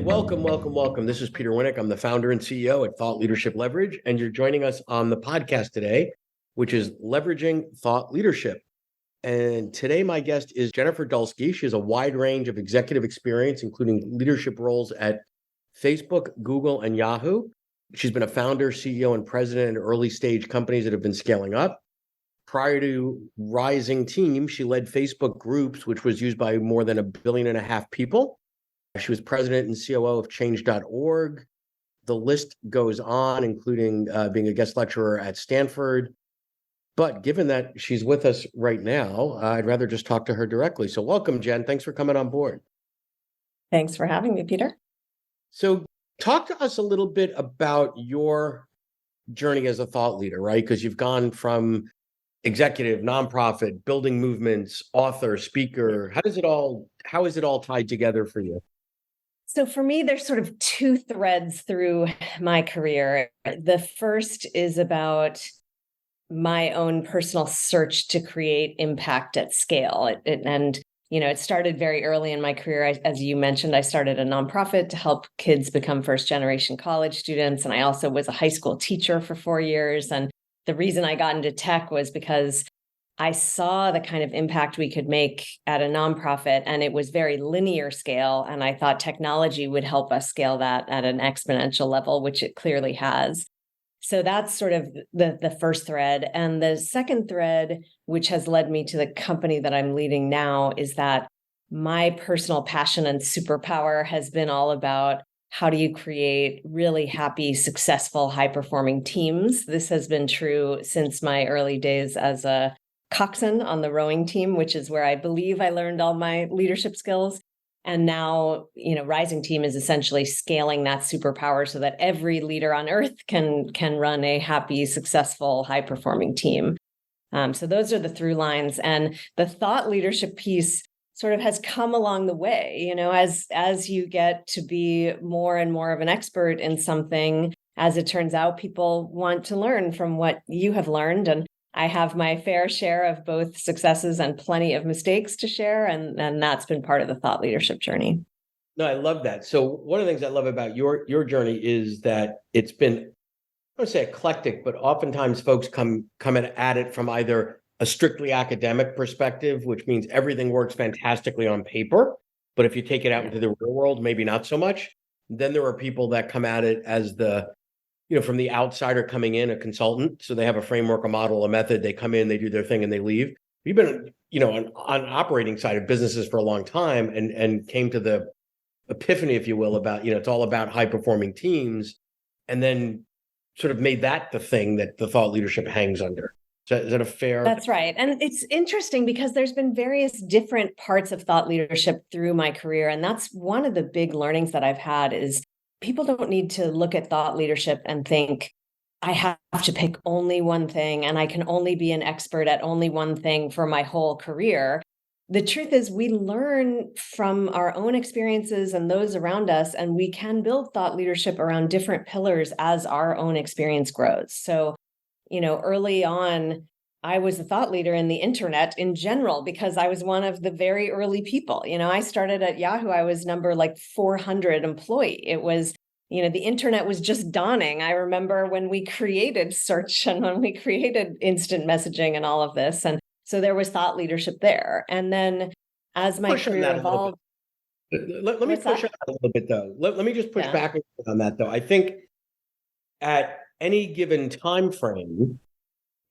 welcome, welcome, welcome. This is Peter Winnick. I'm the founder and CEO at Thought Leadership Leverage, and you're joining us on the podcast today, which is Leveraging Thought Leadership. And today, my guest is Jennifer Dulski. She has a wide range of executive experience, including leadership roles at Facebook, Google, and Yahoo. She's been a founder, CEO, and president at early stage companies that have been scaling up. Prior to Rising Team, she led Facebook Groups, which was used by more than 1.5 billion people. She was president and COO of change.org. The list goes on, including being a guest lecturer at Stanford. But given that she's with us right now, I'd rather just talk to her directly. So welcome, Jen. Thanks for coming on board. Thanks for having me, Peter. So talk to us a little bit about your journey as a thought leader, right? Because you've gone from executive, nonprofit, building movements, author, speaker. How is it all tied together for you? So for me, there's sort of two threads through my career. The first is about my own personal search to create impact at scale. It started very early in my career. As you mentioned, I started a nonprofit to help kids become first-generation college students. And I also was a high school teacher for 4 years. And the reason I got into tech was because I saw the kind of impact we could make at a nonprofit, and it was very linear scale. And I thought technology would help us scale that at an exponential level, which it clearly has. So that's sort of the first thread. And the second thread, which has led me to the company that I'm leading now, is that my personal passion and superpower has been all about how do you create really happy, successful, high-performing teams. This has been true since my early days as a coxswain on the rowing team, which is where I believe I learned all my leadership skills. And now, Rising Team is essentially scaling that superpower so that every leader on earth can run a happy, successful, high-performing team. So those are the through lines. And the thought leadership piece sort of has come along the way, as you get to be more and more of an expert in something. As it turns out, people want to learn from what you have learned. And I have my fair share of both successes and plenty of mistakes to share. And that's been part of the thought leadership journey. No, I love that. So one of the things I love about your journey is that it's been, I don't say eclectic, but oftentimes folks come at it from either a strictly academic perspective, which means everything works fantastically on paper. But if you take it out into the real world, maybe not so much. Then there are people that come at it as from the outsider coming in, a consultant. So they have a framework, a model, a method. They come in, they do their thing, and they leave. We've been, on operating side of businesses for a long time and came to the epiphany, if you will, about, it's all about high performing teams, and then sort of made that the thing that the thought leadership hangs under. Is that a fair? That's right. And it's interesting because there's been various different parts of thought leadership through my career. And that's one of the big learnings that I've had is people don't need to look at thought leadership and think, I have to pick only one thing and I can only be an expert at only one thing for my whole career. The truth is we learn from our own experiences and those around us, and we can build thought leadership around different pillars as our own experience grows. So, early on, I was a thought leader in the internet in general because I was one of the very early people. I started at Yahoo. I was number 400 employee. It was, the internet was just dawning. I remember when we created search and when we created instant messaging and all of this. And so there was thought leadership there. And then as my career evolved. Let me push on that a little bit, though. Let me just push back on that, though. I think at any given time frame,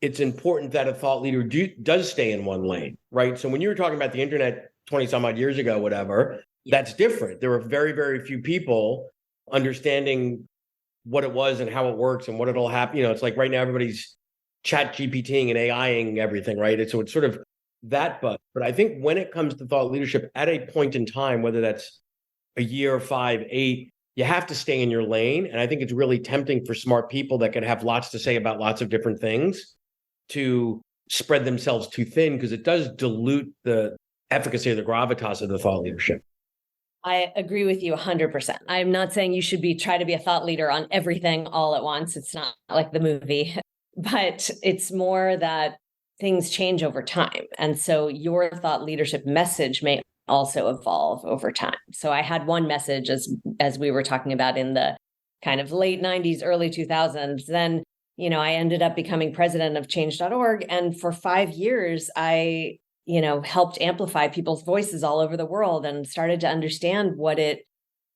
it's important that a thought leader does stay in one lane, right? So when you were talking about the internet 20 some odd years ago, whatever, that's different. There were very, very few people understanding what it was and how it works and what it'll happen. It's like right now everybody's chat GPTing and AIing everything, right? So it's sort of that buzz. But I think when it comes to thought leadership at a point in time, whether that's a year, 5, 8, you have to stay in your lane. And I think it's really tempting for smart people that can have lots to say about lots of different things to spread themselves too thin, because it does dilute the efficacy or the gravitas of the thought leadership. I agree with you 100%. I'm not saying you should try to be a thought leader on everything all at once. It's not like the movie, but it's more that things change over time. And so your thought leadership message may also evolve over time. So I had one message, as we were talking about, in the kind of late 90s, early 2000s. Then, I ended up becoming president of change.org. And for 5 years, I, helped amplify people's voices all over the world and started to understand what it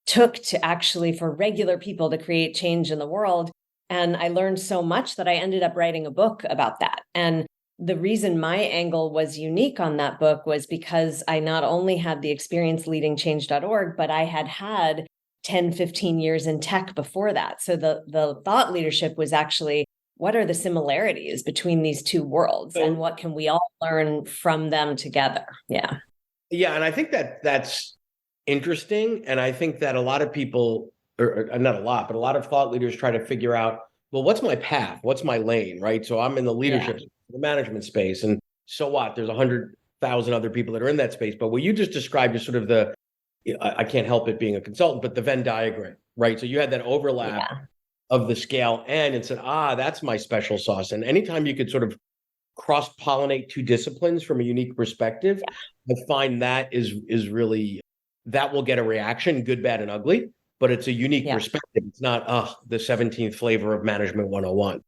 took to actually, for regular people to create change in the world. And I learned so much that I ended up writing a book about that. And the reason my angle was unique on that book was because I not only had the experience leading change.org, but I had 10, 15 years in tech before that. So the thought leadership was actually, what are the similarities between these two worlds, and what can we all learn from them together? Yeah. Yeah. And I think that's interesting. And I think that a lot of people, or not a lot, but a lot of thought leaders try to figure out, well, what's my path? What's my lane, right? So I'm in the leadership, the management space, and so what? There's 100,000 other people that are in that space. But what you just described is sort of I can't help it being a consultant, but the Venn diagram, right? So you had that overlap of the scale and said, that's my special sauce. And anytime you could sort of cross-pollinate two disciplines from a unique perspective, I find that is really, that will get a reaction, good, bad, and ugly, but it's a unique perspective. It's not, the 17th flavor of management 101.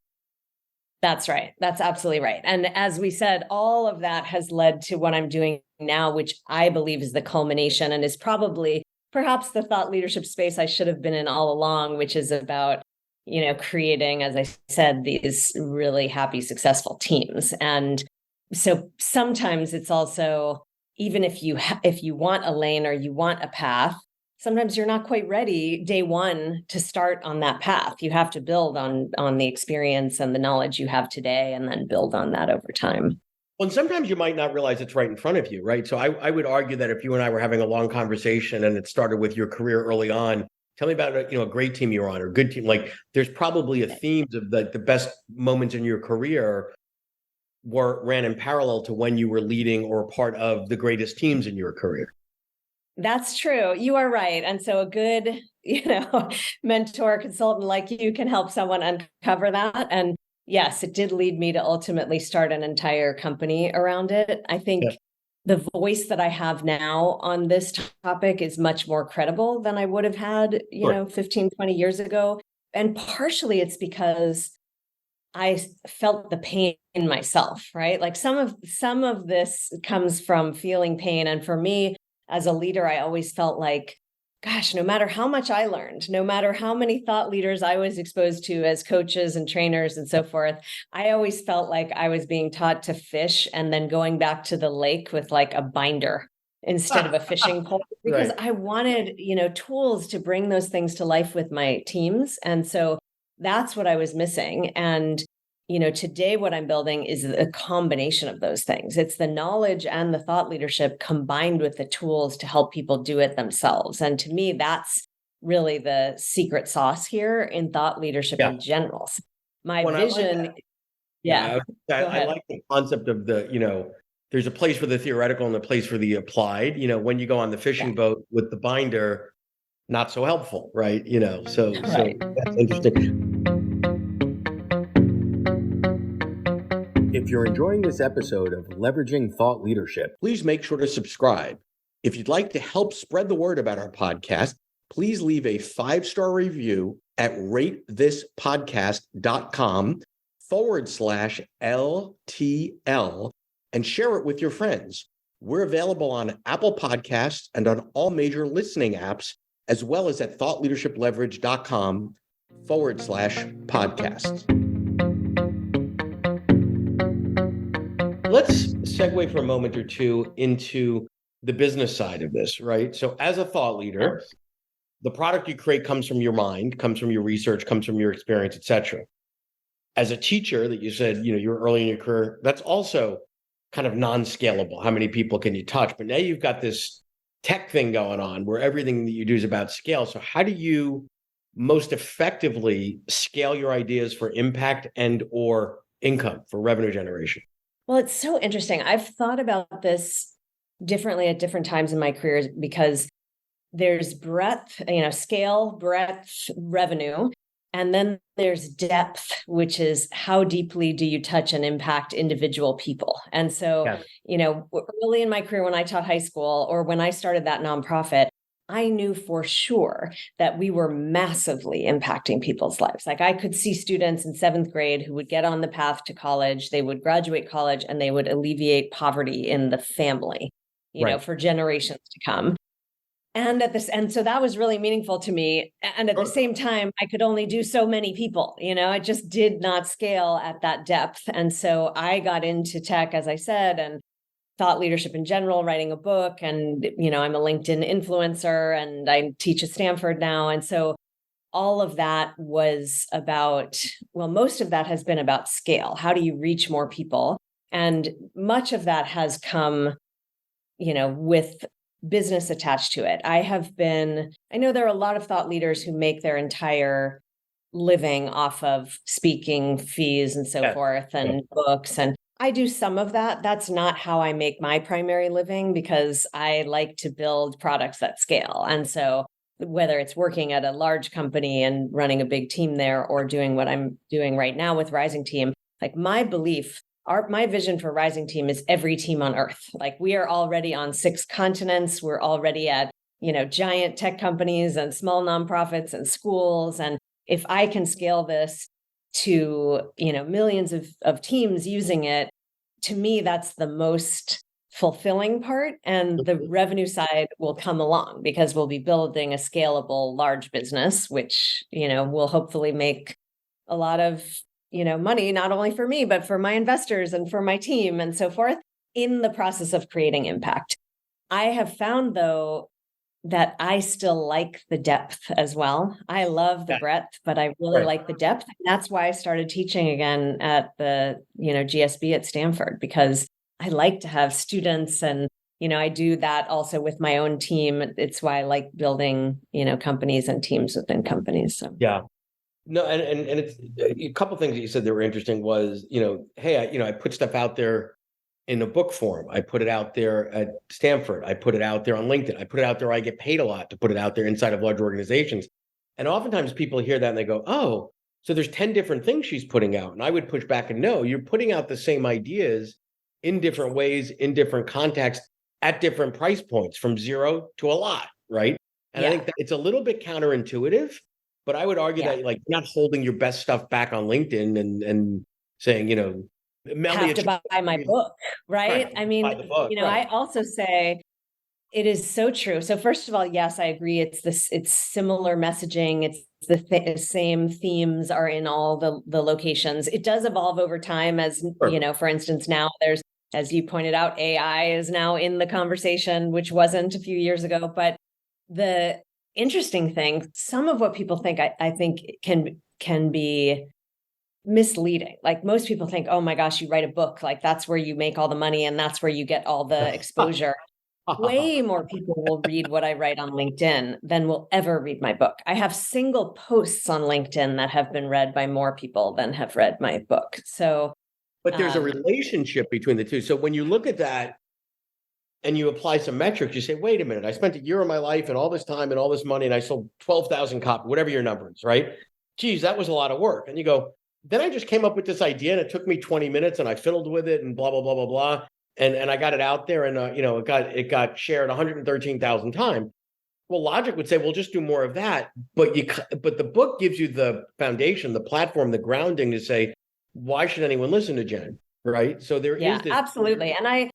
That's right. That's absolutely right. And as we said, all of that has led to what I'm doing now, which I believe is the culmination and is probably perhaps the thought leadership space I should have been in all along, which is about, creating, as I said, these really happy, successful teams. And so sometimes it's also, even if you want a lane or you want a path, sometimes you're not quite ready day one to start on that path. You have to build on the experience and the knowledge you have today, and then build on that over time. Well, and sometimes you might not realize it's right in front of you, right? So I would argue that if you and I were having a long conversation and it started with your career early on, tell me about a great team you were on or a good team. Like there's probably a themes of the best moments in your career ran in parallel to when you were leading or part of the greatest teams in your career. That's true. You are right. And so a good, mentor, consultant like you can help someone uncover that. And yes, it did lead me to ultimately start an entire company around it. I think the voice that I have now on this topic is much more credible than I would have had, 15, 20 years ago. And partially it's because I felt the pain in myself, right? Like some of this comes from feeling pain. And for me, as a leader, I always felt like, gosh, no matter how much I learned, no matter how many thought leaders I was exposed to as coaches and trainers and so forth, I always felt like I was being taught to fish and then going back to the lake with like a binder instead of a fishing pole, because I wanted, tools to bring those things to life with my teams. And so that's what I was missing. And today what I'm building is a combination of those things. It's the knowledge and the thought leadership combined with the tools to help people do it themselves. And to me, that's really the secret sauce here in thought leadership in general. So my vision. I like the concept of there's a place for the theoretical and a place for the applied. When you go on the fishing boat with the binder, not so helpful, right? So that's interesting. If you're enjoying this episode of Leveraging Thought Leadership, please make sure to subscribe. If you'd like to help spread the word about our podcast, please leave a 5-star review at ratethispodcast.com/LTL and share it with your friends. We're available on Apple Podcasts and on all major listening apps, as well as at thoughtleadershipleverage.com/podcasts. Let's segue for a moment or two into the business side of this, right? So as a thought leader, the product you create comes from your mind, comes from your research, comes from your experience, et cetera. As a teacher that you said, you're early in your career, that's also kind of non-scalable. How many people can you touch? But now you've got this tech thing going on where everything that you do is about scale. So how do you most effectively scale your ideas for impact and or income for revenue generation? Well, it's so interesting. I've thought about this differently at different times in my career because there's breadth, scale, breadth, revenue. And then there's depth, which is how deeply do you touch and impact individual people? And so, Yes. Early in my career, when I taught high school or when I started that nonprofit, I knew for sure that we were massively impacting people's lives. Like I could see students in 7th grade who would get on the path to college, they would graduate college, and they would alleviate poverty in the family, Right. for generations to come. And so that was really meaningful to me. And at the same time, I could only do so many people, it just did not scale at that depth. And so I got into tech, as I said, and thought leadership in general, writing a book. And, I'm a LinkedIn influencer and I teach at Stanford now. And so all of that was about, well, most of that has been about scale. How do you reach more people? And much of that has come with business attached to it. I know there are a lot of thought leaders who make their entire living off of speaking fees and so forth and books. And I do some of that. That's not how I make my primary living because I like to build products that scale. And so whether it's working at a large company and running a big team there or doing what I'm doing right now with Rising Team, like my belief my vision for Rising Team is every team on earth. Like we are already on 6 continents. We're already at, giant tech companies and small nonprofits and schools. And if I can scale this to, millions of teams using it, to me, that's the most fulfilling part. And the revenue side will come along because we'll be building a scalable large business, which, will hopefully make a lot of money, not only for me, but for my investors and for my team and so forth in the process of creating impact. I have found, though, that I still like the depth as well. I love the breadth, but I really like the depth. And that's why I started teaching again at the, GSB at Stanford, because I like to have students and, I do that also with my own team. It's why I like building, companies and teams within companies. So. Yeah. No, and it's a couple things that you said that were interesting was, hey, I put stuff out there in a book form. I put it out there at Stanford. I put it out there on LinkedIn. I put it out there. I get paid a lot to put it out there inside of large organizations. And oftentimes people hear that and they go, oh, so there's 10 different things she's putting out. And I would push back and no, you're putting out the same ideas in different ways, in different contexts, at different price points from 0 to a lot, right? And I think that it's a little bit counterintuitive. But I would argue that you're not holding your best stuff back on LinkedIn and saying, have to buy my book, right? I mean, I also say it is so true. So first of all, yes, I agree. It's similar messaging. It's the same themes are in all the locations. It does evolve over time as, for instance, now there's, as you pointed out, AI is now in the conversation, which wasn't a few years ago. But the interesting thing, some of what people think, I think can be misleading. Like most people think, oh my gosh, you write a book, like that's where you make all the money and that's where you get all the exposure. Way more people will read what I write on LinkedIn than will ever read my book. I have single posts on LinkedIn that have been read by more people than have read my book. So, but there's a relationship between the two. So when you look at that and you apply some metrics, you say, wait a minute, I spent a year of my life and all this time and all this money and I sold 12,000 copies, whatever your number is, right? Geez, that was a lot of work. And you go, then I just came up with this idea and it took me 20 minutes and I fiddled with it and blah, blah, blah, blah, blah. And I got it out there and, it got shared 113,000 times. Well, logic would say, well, just do more of that. But the book gives you the foundation, the platform, the grounding to say, why should anyone listen to Jen? Right. So there is this. Absolutely. And I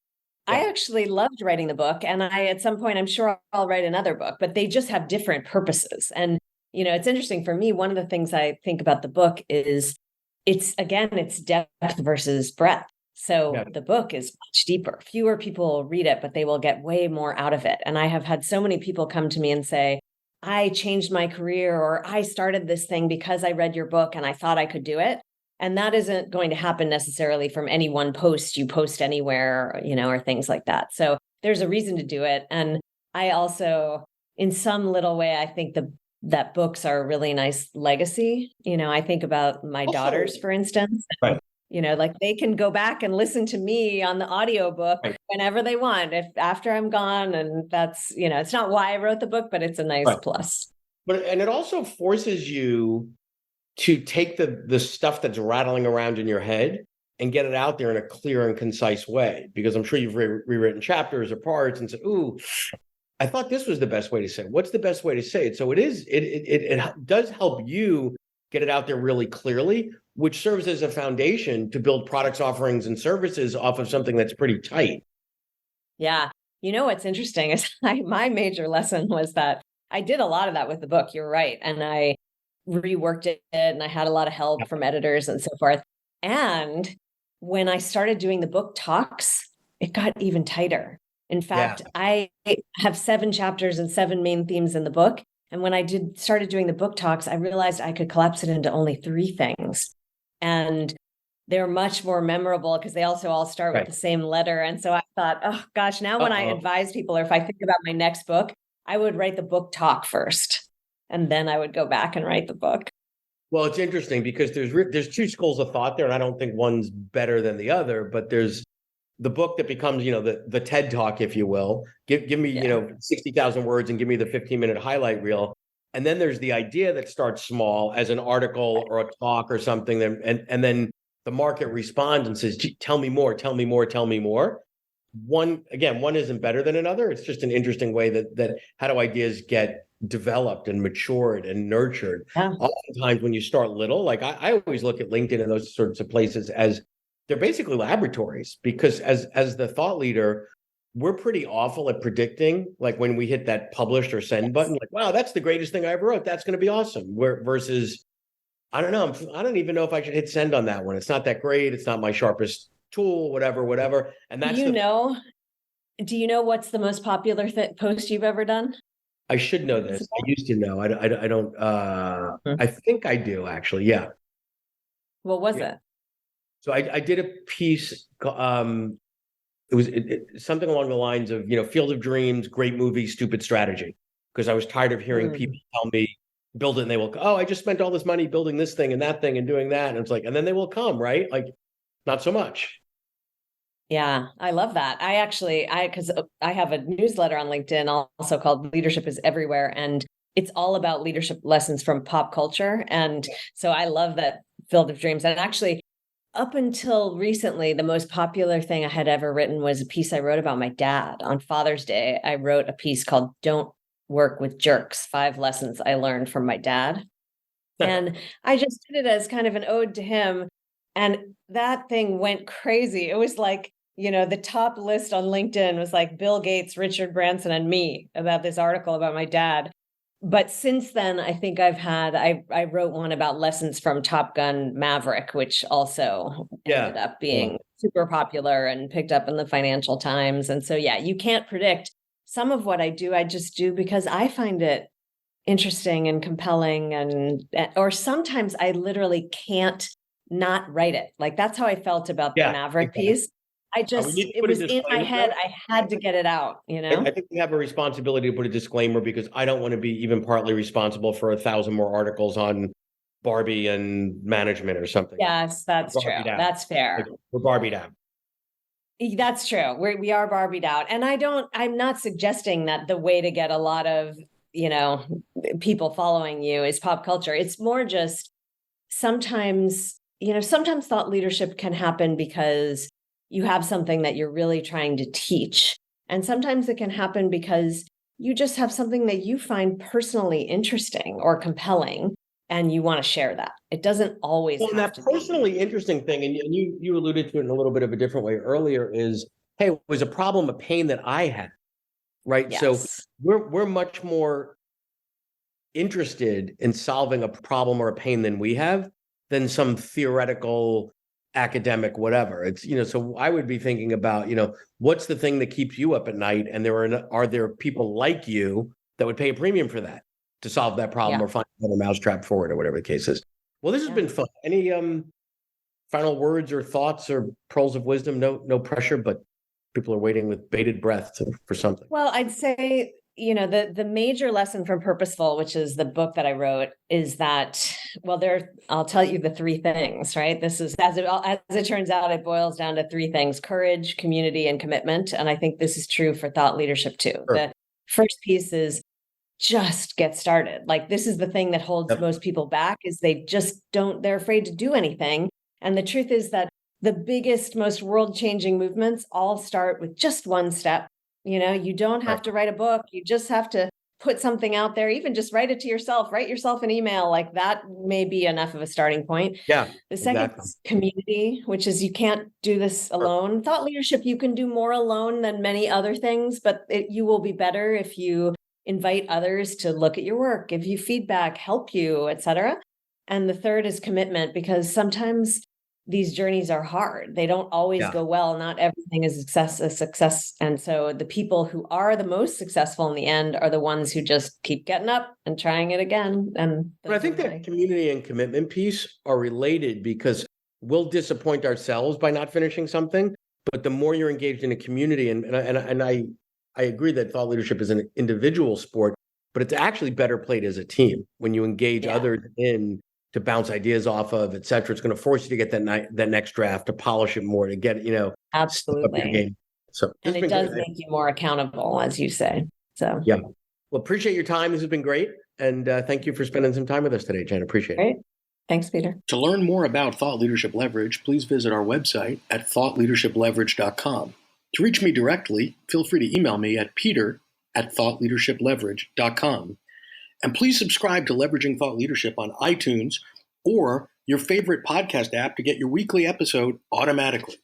actually loved writing the book. And at some point, I'm sure I'll write another book, but they just have different purposes. And, it's interesting for me. One of the things I think about the book is it's depth versus breadth. So the book is much deeper. Fewer people will read it, but they will get way more out of it. And I have had so many people come to me and say, I changed my career or I started this thing because I read your book and I thought I could do it. And that isn't going to happen necessarily from any one post you post anywhere, or things like that. So there's a reason to do it. And I also, in some little way, I think that books are a really nice legacy. I think about my daughters, for instance. Right. Like they can go back and listen to me on the audiobook whenever they want, if after I'm gone. And that's, it's not why I wrote the book, but it's a nice plus. And it also forces you to take the stuff that's rattling around in your head and get it out there in a clear and concise way. Because I'm sure you've rewritten chapters or parts and said, ooh, I thought this was the best way to say it. What's the best way to say it? So it does help you get it out there really clearly, which serves as a foundation to build products, offerings, and services off of something that's pretty tight. Yeah. You know, what's interesting is my major lesson was that I did a lot of that with the book. You're right. And I reworked it and I had a lot of help from editors and so forth. And when I started doing the book talks, it got even tighter. In fact, I have 7 chapters and 7 main themes in the book. And when I started doing the book talks, I realized I could collapse it into only 3 things. And they're much more memorable because they also all start with the same letter. And so I thought, oh gosh, now when I advise people, or if I think about my next book, I would write the book talk first, and then I would go back and write the book. Well, it's interesting because there's 2 schools of thought there, and I don't think one's better than the other, but there's the book that becomes, the TED Talk, if you will. Give me, 60,000 words and give me the 15-minute highlight reel. And then there's the idea that starts small as an article or a talk or something, and then the market responds and says, tell me more, tell me more, tell me more. One isn't better than another. It's just an interesting way that how do ideas get developed and matured and nurtured. Oftentimes when you start little, like I always look at LinkedIn and those sorts of places as they're basically laboratories, because as the thought leader, we're pretty awful at predicting, like when we hit that publish or send button, like, wow, that's the greatest thing I ever wrote. That's going to be awesome. Versus, I don't know. I don't even know if I should hit send on that one. It's not that great. It's not my sharpest tool, whatever. And that's do you know what's the most popular post you've ever done? I should know this. I used to know. I don't, I think I do actually. Yeah. What was it? So I did a piece, it was something along the lines of, Field of Dreams, great movie, stupid strategy. Because I was tired of hearing people tell me, build it, and they will, I just spent all this money building this thing and that thing and doing that. And it's like, and then they will come, right? Like, not so much. Yeah, I love that. Because I have a newsletter on LinkedIn also called Leadership is Everywhere. And it's all about leadership lessons from pop culture. And so I love that Field of Dreams. And actually, up until recently, the most popular thing I had ever written was a piece I wrote about my dad. On Father's Day, I wrote a piece called Don't Work with Jerks, 5 Lessons I Learned from My Dad. And I just did it as kind of an ode to him. And that thing went crazy. It was like, the top list on LinkedIn was like Bill Gates, Richard Branson, and me about this article about my dad. But since then, I think I wrote one about lessons from Top Gun Maverick, which also ended up being super popular and picked up in the Financial Times. And so, you can't predict. Some of what I do, I just do because I find it interesting and compelling, or sometimes I literally can't not write it. Like that's how I felt about the Maverick piece. It was in my head. I had to get it out, I think we have a responsibility to put a disclaimer, because I don't want to be even partly responsible for 1,000 more articles on Barbie and management or something. Yes, that's true. That's fair. Like, we're Barbied out. That's true. We are Barbied out. And I'm not suggesting that the way to get a lot of, people following you is pop culture. It's more just sometimes thought leadership can happen because you have something that you're really trying to teach. And sometimes it can happen because you just have something that you find personally interesting or compelling, and you want to share that. It doesn't always have that to personally be. Interesting thing, and you alluded to it in a little bit of a different way earlier, is, hey, it was a problem, a pain that I had, right? Yes. So we're much more interested in solving a problem or a pain than we have than some theoretical academic whatever. It's, so I would be thinking about, what's the thing that keeps you up at night, and are there people like you that would pay a premium for that to solve that problem or find another mousetrap for it, or whatever the case is. Well, this has been fun. Any final words or thoughts or pearls of wisdom? No pressure, but people are waiting with bated breath for something. Well, I'd say, the major lesson from Purposeful, which is the book that I wrote, is that, I'll tell you the 3 things, right? This is, as it turns out, it boils down to 3 things: courage, community, and commitment. And I think this is true for thought leadership too. Sure. The first piece is just get started. Like, this is the thing that holds most people back, is they're afraid to do anything. And the truth is that the biggest, most world-changing movements all start with just one step. You don't have to write a book. You just have to put something out there, even just write it to yourself, write yourself an email. Like, that may be enough of a starting point. Yeah. The second is community, which is, you can't do this alone. Thought leadership, you can do more alone than many other things, but you will be better if you invite others to look at your work, give you feedback, help you, etc. And the third is commitment, because sometimes these journeys are hard. They don't always go well. Not everything is a success. And so the people who are the most successful in the end are the ones who just keep getting up and trying it again. But I think that community and commitment piece are related, because we'll disappoint ourselves by not finishing something. But the more you're engaged in a community, and I agree that thought leadership is an individual sport, but it's actually better played as a team when you engage others in to bounce ideas off of, et cetera. It's going to force you to get that next draft, to polish it more, to get, absolutely. Step up your game. So, and it does make you more accountable, as you say. So, yeah. Well, appreciate your time. This has been great. And thank you for spending some time with us today, Jen. Appreciate it. Thanks, Peter. To learn more about Thought Leadership Leverage, please visit our website at thoughtleadershipleverage.com. To reach me directly, feel free to email me at peter@thoughtleadershipleverage.com. And please subscribe to Leveraging Thought Leadership on iTunes or your favorite podcast app to get your weekly episode automatically.